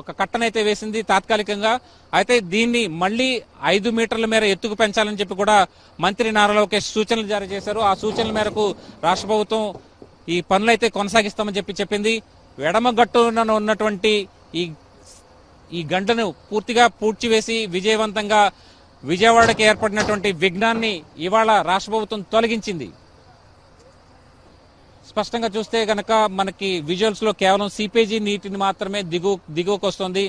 ఒక కట్టనైతే వేసింది తాత్కాలికంగా. అయితే దీన్ని మళ్లీ 5 మీటర్ల మేర ఎత్తుకు పెంచాలని చెప్పి కూడా మంత్రి నారా లోకేష్ సూచనలు జారీ చేశారు. ఆ సూచనల మేరకు రాష్ట్ర ప్రభుత్వం ఈ పనులైతే కొనసాగిస్తామని చెప్పింది. ఎడమగట్టున ఉన్నటువంటి ఈ గంటను పూర్తిగా పూడ్చివేసి విజయవంతంగా విజయవాడకి ఏర్పడినటువంటి విఘ్నాన్ని ఇవాళ రాష్ట్ర ప్రభుత్వం తొలగించింది. స్పష్టంగా చూస్తే గనక మనకి విజువల్స్ లో కేవలం సీపేజీ నీటిని మాత్రమే దిగువకు వస్తుంది.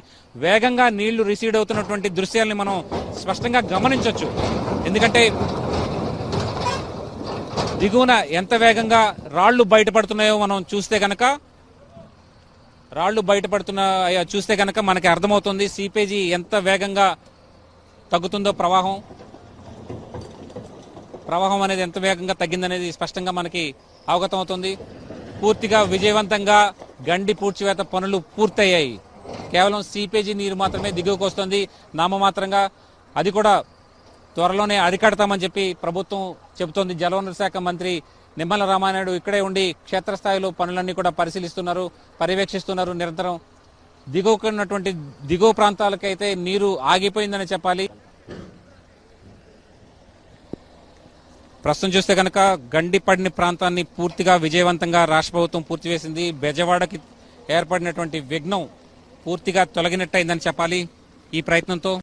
వేగంగా నీళ్లు రిసీడ్ అవుతున్నటువంటి దృశ్యాలని మనం స్పష్టంగా గమనించవచ్చు. ఎందుకంటే దిగువన ఎంత వేగంగా రాళ్లు బయటపడుతున్నాయో మనం చూస్తే గనక మనకి అర్థమవుతుంది. సీపేజీ ఎంత వేగంగా తగ్గుతుందో ప్రవాహం అనేది ఎంత వేగంగా తగ్గిందనేది స్పష్టంగా మనకి అవగతం అవుతుంది. పూర్తిగా విజయవంతంగా గండి పూడ్చివేత పనులు పూర్తయ్యాయి. కేవలం సీపేజీ నీరు మాత్రమే దిగువకు వస్తుంది నామమాత్రంగా. అది కూడా త్వరలోనే అరికడతామని చెప్పి ప్రభుత్వం చెబుతోంది. జలవనరుల శాఖ మంత్రి నిమ్మల రామానాయుడు ఇక్కడే ఉండి క్షేత్రస్థాయిలో పనులన్నీ కూడా పరిశీలిస్తున్నారు, పర్యవేక్షిస్తున్నారు. నిరంతరం దిగువకున్నటువంటి దిగువ ప్రాంతాలకైతే నీరు ఆగిపోయిందని చెప్పాలి. ప్రస్తుతం చూస్తే కనుక గండిపడిన ప్రాంతాన్ని పూర్తిగా విజయవంతంగా రాష్ట్ర ప్రభుత్వం పూర్తివేసింది. బెజవాడకి ఏర్పడినటువంటి విఘ్నం పూర్తిగా తొలగినట్టయిందని చెప్పాలి ఈ ప్రయత్నంతో.